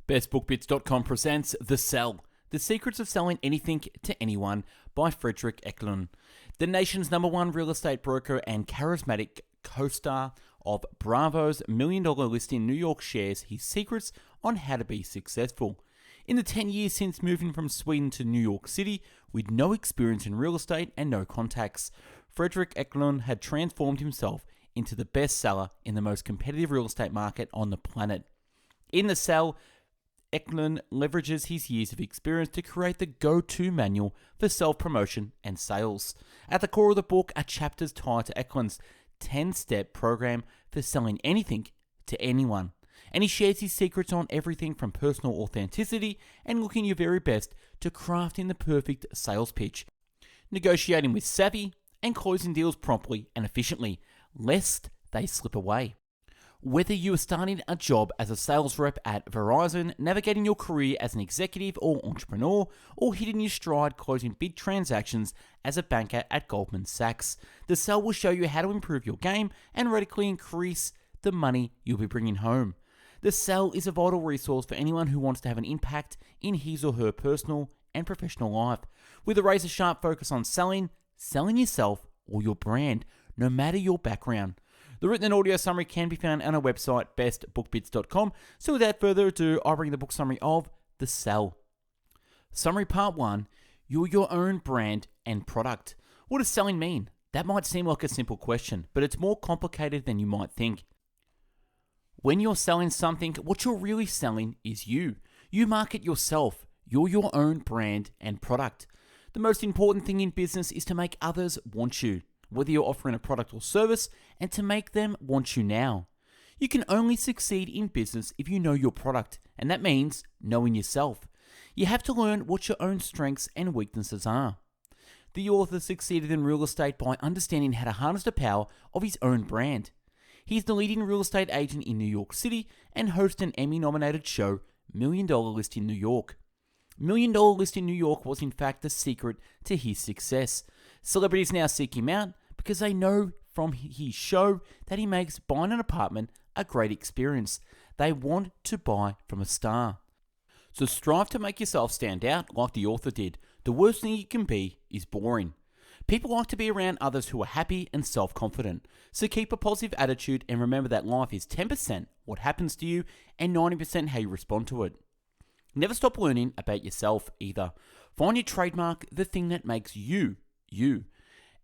BestBookBits.com presents The Sell, The Secrets of Selling Anything to Anyone by Fredrik Eklund. The nation's #1 real estate broker and charismatic co-star of Bravo's $1 million listing New York shares his secrets on how to be successful. In the 10 years since moving from Sweden to New York City, with no experience in real estate and no contacts, Fredrik Eklund had transformed himself into the best seller in the most competitive real estate market on the planet. In The Sell, Eklund leverages his years of experience to create the go-to manual for self-promotion and sales. At the core of the book are chapters tied to Eklund's 10-step program for selling anything to anyone. And he shares his secrets on everything from personal authenticity and looking your very best to crafting the perfect sales pitch, negotiating with savvy, and closing deals promptly and efficiently, lest they slip away. Whether you are starting a job as a sales rep at Verizon, navigating your career as an executive or entrepreneur, or hitting your stride closing big transactions as a banker at Goldman Sachs, The Sell will show you how to improve your game and radically increase the money you'll be bringing home. The Sell is a vital resource for anyone who wants to have an impact in his or her personal and professional life, with a razor-sharp focus on selling yourself or your brand, no matter your background. The written and audio summary can be found on our website, bestbookbits.com. So without further ado, I bring the book summary of The Sell. Summary Part 1, you're your own brand and product. What does selling mean? That might seem like a simple question, but it's more complicated than you might think. When you're selling something, what you're really selling is you. You market yourself. You're your own brand and product. The most important thing in business is to make others want you, whether you're offering a product or service, and to make them want you now. You can only succeed in business if you know your product, and that means knowing yourself. You have to learn what your own strengths and weaknesses are. The author succeeded in real estate by understanding how to harness the power of his own brand. He's the leading real estate agent in New York City and hosts an Emmy-nominated show, $1 Million List in New York. $1 Million List in New York was in fact the secret to his success. Celebrities now seek him out because they know from his show that he makes buying an apartment a great experience. They want to buy from a star. So strive to make yourself stand out like the author did. The worst thing you can be is boring. People like to be around others who are happy and self-confident. So keep a positive attitude and remember that life is 10% what happens to you and 90% how you respond to it. Never stop learning about yourself either. Find your trademark, the thing that makes you, you.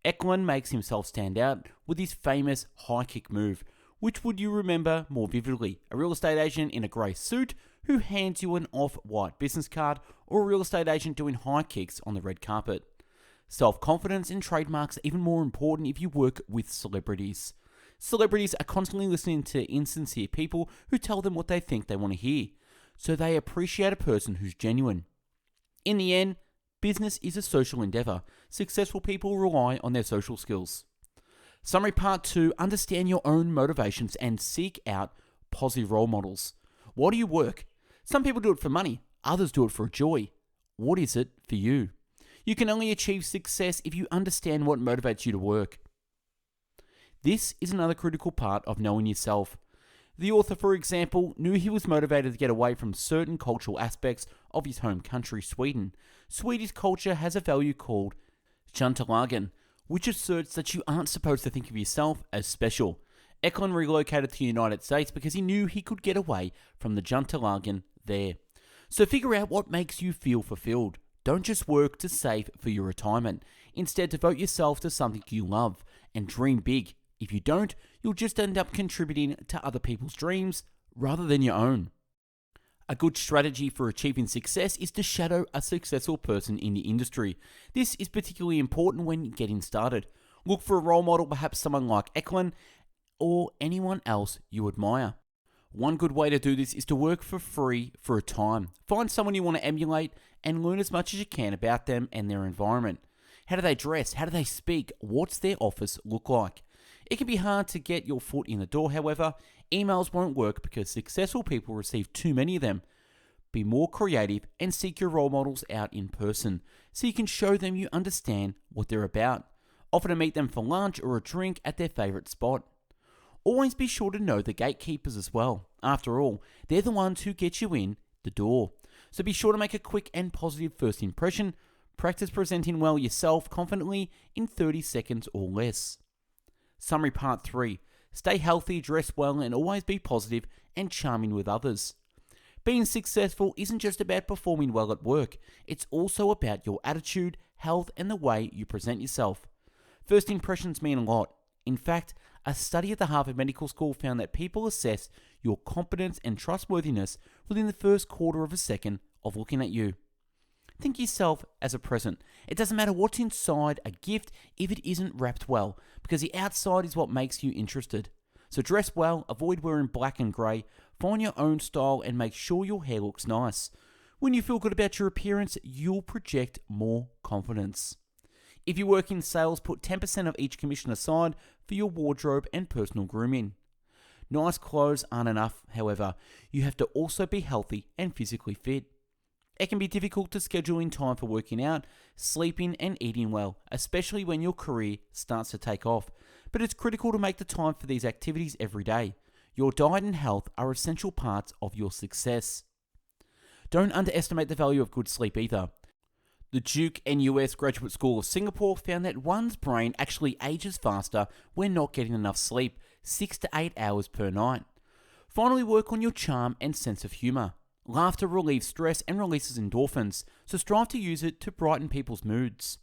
Eklund makes himself stand out with his famous high kick move. Which would you remember more vividly? A real estate agent in a grey suit who hands you an off-white business card, or a real estate agent doing high kicks on the red carpet? Self-confidence and trademarks are even more important if you work with celebrities. Celebrities are constantly listening to insincere people who tell them what they think they want to hear, so they appreciate a person who's genuine. In the end, business is a social endeavor. Successful people rely on their social skills. Summary Part 2, understand your own motivations and seek out positive role models. Why do you work? Some people do it for money, others do it for joy. What is it for you? You can only achieve success if you understand what motivates you to work. This is another critical part of knowing yourself. The author, for example, knew he was motivated to get away from certain cultural aspects of his home country, Sweden. Swedish culture has a value called Jantelagen, which asserts that you aren't supposed to think of yourself as special. Eklund relocated to the United States because he knew he could get away from the Jantelagen there. So figure out what makes you feel fulfilled. Don't just work to save for your retirement. Instead, devote yourself to something you love and dream big. If you don't, you'll just end up contributing to other people's dreams rather than your own. A good strategy for achieving success is to shadow a successful person in the industry. This is particularly important when getting started. Look for a role model, perhaps someone like Eklund or anyone else you admire. One good way to do this is to work for free for a time. Find someone you want to emulate and learn as much as you can about them and their environment. How do they dress? How do they speak? What's their office look like? It can be hard to get your foot in the door, however. Emails won't work because successful people receive too many of them. Be more creative and seek your role models out in person so you can show them you understand what they're about. Offer to meet them for lunch or a drink at their favorite spot. Always be sure to know the gatekeepers as well. After all, they're the ones who get you in the door. So be sure to make a quick and positive first impression. Practice presenting well yourself confidently in 30 seconds or less. Summary part 3. Stay healthy, dress well, and always be positive and charming with others. Being successful isn't just about performing well at work. It's also about your attitude, health, and the way you present yourself. First impressions mean a lot. In fact, a study at the Harvard Medical School found that people assess your competence and trustworthiness within the first quarter of a second of looking at you. Think of yourself as a present. It doesn't matter what's inside a gift if it isn't wrapped well, because the outside is what makes you interested. So dress well, avoid wearing black and grey, find your own style, and make sure your hair looks nice. When you feel good about your appearance, you'll project more confidence. If you work in sales, put 10% of each commission aside for your wardrobe and personal grooming. Nice clothes aren't enough, however. You have to also be healthy and physically fit. It can be difficult to schedule in time for working out, sleeping, and eating well, especially when your career starts to take off. But it's critical to make the time for these activities every day. Your diet and health are essential parts of your success. Don't underestimate the value of good sleep either. The Duke NUS Graduate School of Singapore found that one's brain actually ages faster when not getting enough sleep, 6 to 8 hours per night. Finally, work on your charm and sense of humour. Laughter relieves stress and releases endorphins, so strive to use it to brighten people's moods.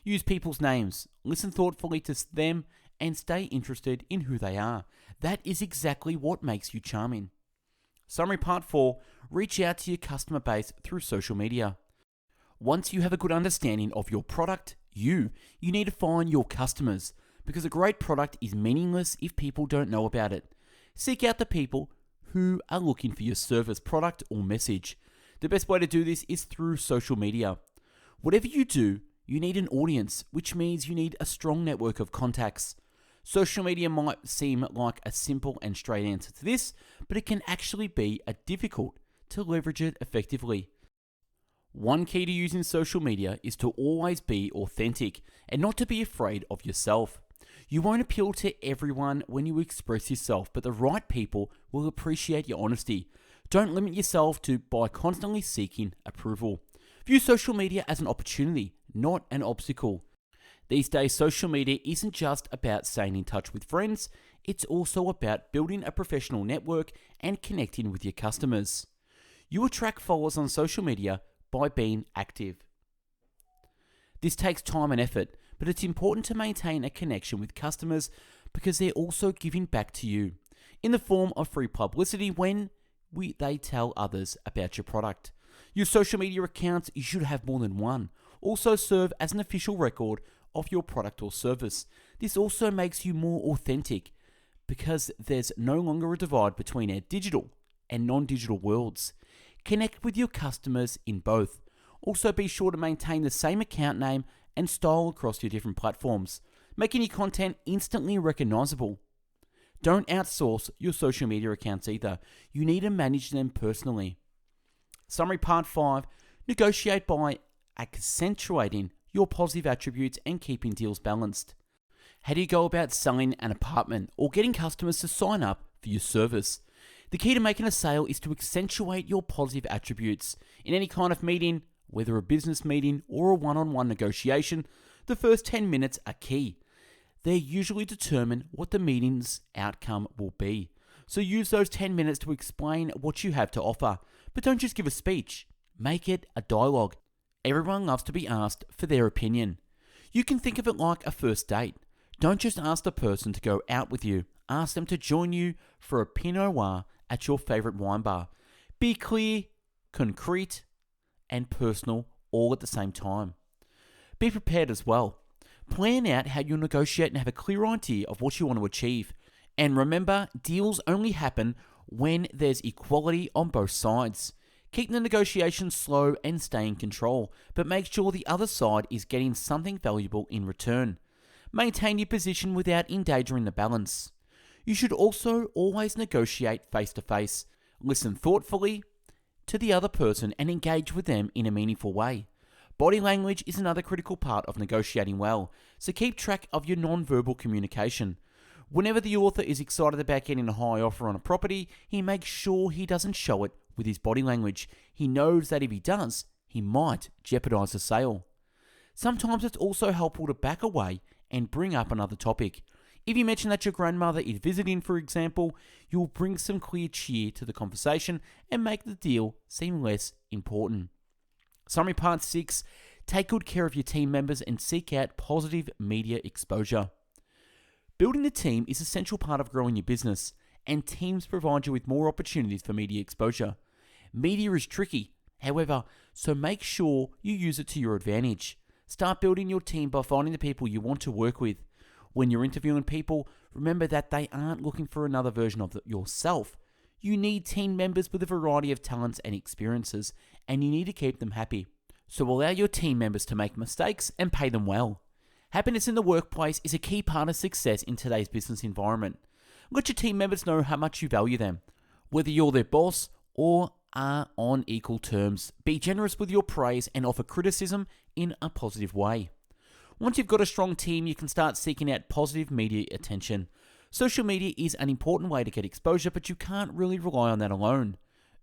Use people's names, listen thoughtfully to them, and stay interested in who they are. That is exactly what makes you charming. Summary part 4. Reach out to your customer base through social media. Once you have a good understanding of your product, you need to find your customers, because a great product is meaningless if people don't know about it. Seek out the people who are looking for your service, product, or message. The best way to do this is through social media. Whatever you do, you need an audience, which means you need a strong network of contacts. Social media might seem like a simple and straight answer to this, but it can actually be difficult to leverage it effectively. One key to using social media is to always be authentic and not to be afraid of yourself. You won't appeal to everyone when you express yourself, but the right people will appreciate your honesty. Don't limit yourself by constantly seeking approval. View social media as an opportunity, not an obstacle. These days, social media isn't just about staying in touch with friends, it's also about building a professional network and connecting with your customers. You attract followers on social media by being active. This takes time and effort, but it's important to maintain a connection with customers because they're also giving back to you in the form of free publicity when they tell others about your product. Your social media accounts, you should have more than one, also serve as an official record of your product or service. This also makes you more authentic because there's no longer a divide between our digital and non-digital worlds. Connect with your customers in both. Also be sure to maintain the same account name and style across your different platforms, making your content instantly recognizable. Don't outsource your social media accounts either. You need to manage them personally. Summary part 5. Negotiate by accentuating your positive attributes and keeping deals balanced. How do you go about selling an apartment or getting customers to sign up for your service? The key to making a sale is to accentuate your positive attributes. In any kind of meeting, whether a business meeting or a one-on-one negotiation, the first 10 minutes are key. They usually determine what the meeting's outcome will be. So use those 10 minutes to explain what you have to offer. But don't just give a speech. Make it a dialogue. Everyone loves to be asked for their opinion. You can think of it like a first date. Don't just ask the person to go out with you. Ask them to join you for a Pinot Noir at your favorite wine bar. Be clear, concrete, and personal all at the same time. Be prepared as well. Plan out how you'll negotiate and have a clear idea of what you want to achieve. And remember, deals only happen when there's equality on both sides. Keep the negotiations slow and stay in control, but make sure the other side is getting something valuable in return. Maintain your position without endangering the balance. You should also always negotiate face to face. Listen thoughtfully to the other person and engage with them in a meaningful way. Body language is another critical part of negotiating well, so keep track of your non-verbal communication. Whenever the author is excited about getting a high offer on a property, he makes sure he doesn't show it with his body language. He knows that if he does, he might jeopardize the sale. Sometimes it's also helpful to back away and bring up another topic. If you mention that your grandmother is visiting, for example, you'll bring some clear cheer to the conversation and make the deal seem less important. Summary part 6, take good care of your team members and seek out positive media exposure. Building a team is an essential part of growing your business, and teams provide you with more opportunities for media exposure. Media is tricky, however, so make sure you use it to your advantage. Start building your team by finding the people you want to work with. When you're interviewing people, remember that they aren't looking for another version of yourself. You need team members with a variety of talents and experiences, and you need to keep them happy. So allow your team members to make mistakes and pay them well. Happiness in the workplace is a key part of success in today's business environment. Let your team members know how much you value them, whether you're their boss or are on equal terms. Be generous with your praise and offer criticism in a positive way. Once you've got a strong team, you can start seeking out positive media attention. Social media is an important way to get exposure, but you can't really rely on that alone.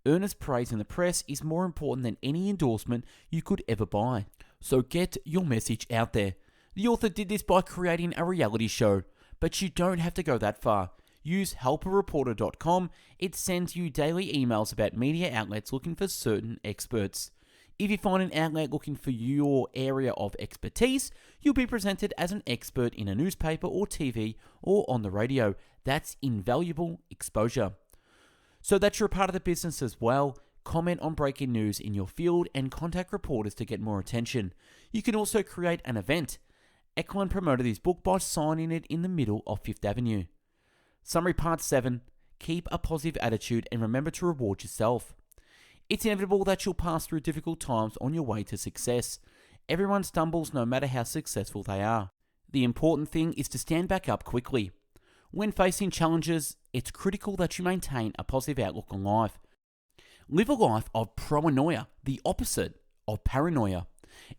Earnest praise in the press is more important than any endorsement you could ever buy. So get your message out there. The author did this by creating a reality show, but you don't have to go that far. Use helpareporter.com. It sends you daily emails about media outlets looking for certain experts. If you find an outlet looking for your area of expertise, you'll be presented as an expert in a newspaper or TV or on the radio. That's invaluable exposure. So that you're a part of the business as well, comment on breaking news in your field and contact reporters to get more attention. You can also create an event. Eklund promoted his book by signing it in the middle of Fifth Avenue. Summary part 7, keep a positive attitude and remember to reward yourself. It's inevitable that you'll pass through difficult times on your way to success. Everyone stumbles no matter how successful they are. The important thing is to stand back up quickly. When facing challenges, it's critical that you maintain a positive outlook on life. Live a life of proanoia, the opposite of paranoia.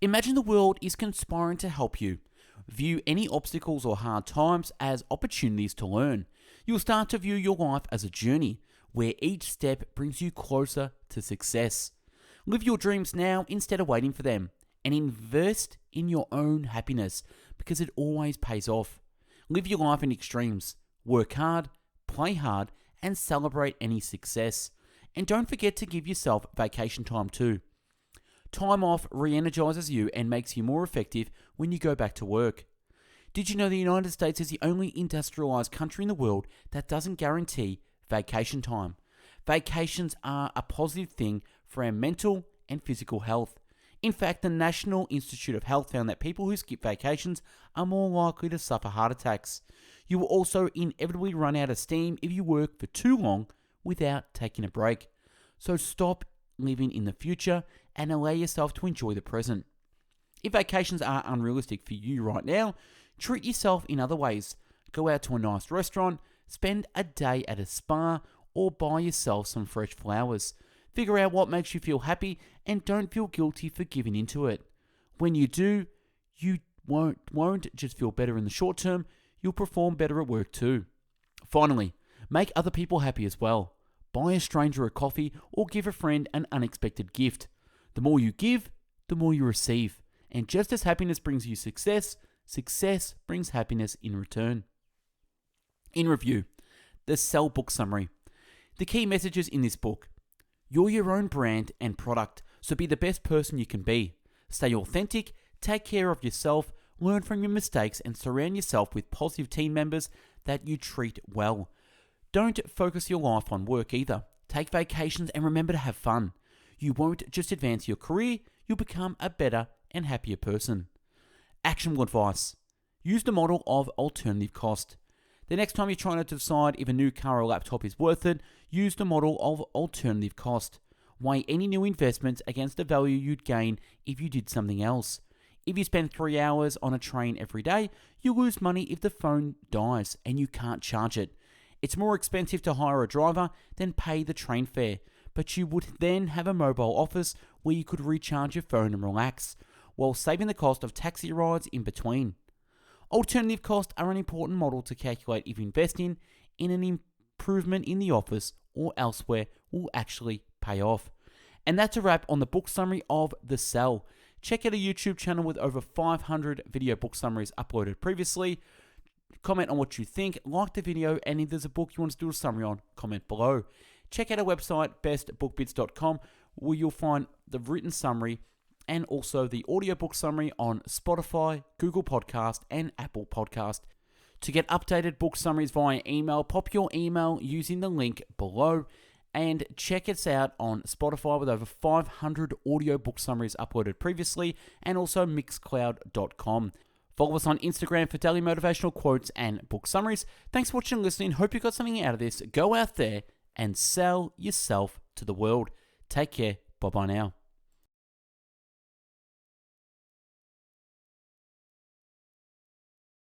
Imagine the world is conspiring to help you. View any obstacles or hard times as opportunities to learn. You'll start to view your life as a journey, where each step brings you closer to success. Live your dreams now instead of waiting for them, and invest in your own happiness because it always pays off. Live your life in extremes. Work hard, play hard, and celebrate any success. And don't forget to give yourself vacation time too. Time off re-energizes you and makes you more effective when you go back to work. Did you know the United States is the only industrialized country in the world that doesn't guarantee vacation time? Vacations are a positive thing for our mental and physical health. In fact, the National Institute of Health found that people who skip vacations are more likely to suffer heart attacks. You will also inevitably run out of steam if you work for too long without taking a break. So stop living in the future and allow yourself to enjoy the present. If vacations are unrealistic for you right now, treat yourself in other ways. Go out to a nice restaurant, spend a day at a spa, or buy yourself some fresh flowers. Figure out what makes you feel happy and don't feel guilty for giving into it. When you do, you won't just feel better in the short term, you'll perform better at work too. Finally, make other people happy as well. Buy a stranger a coffee or give a friend an unexpected gift. The more you give, the more you receive. And just as happiness brings you success, success brings happiness in return. In review, the Sell book summary. The key messages in this book. You're your own brand and product, so be the best person you can be. Stay authentic, take care of yourself, learn from your mistakes, and surround yourself with positive team members that you treat well. Don't focus your life on work either. Take vacations and remember to have fun. You won't just advance your career, you'll become a better and happier person. Actionable advice. Use the model of alternative cost. The next time you're trying to decide if a new car or laptop is worth it, use the model of alternative cost. Weigh any new investments against the value you'd gain if you did something else. If you spend 3 hours on a train every day, you lose money if the phone dies and you can't charge it. It's more expensive to hire a driver than pay the train fare, but you would then have a mobile office where you could recharge your phone and relax, while saving the cost of taxi rides in between. Alternative costs are an important model to calculate if investing in an improvement in the office or elsewhere will actually pay off. And that's a wrap on the book summary of The Cell. Check out a YouTube channel with over 500 video book summaries uploaded previously. Comment on what you think, like the video, and if there's a book you want us to do a summary on, comment below. Check out our website, bestbookbits.com, where you'll find the written summary and also the audiobook summary on Spotify, Google Podcast, and Apple Podcast. To get updated book summaries via email, pop your email using the link below. And check us out on Spotify with over 500 audiobook summaries uploaded previously, and also mixcloud.com. Follow us on Instagram for daily motivational quotes and book summaries. Thanks for watching and listening. Hope you got something out of this. Go out there and sell yourself to the world. Take care. Bye-bye now.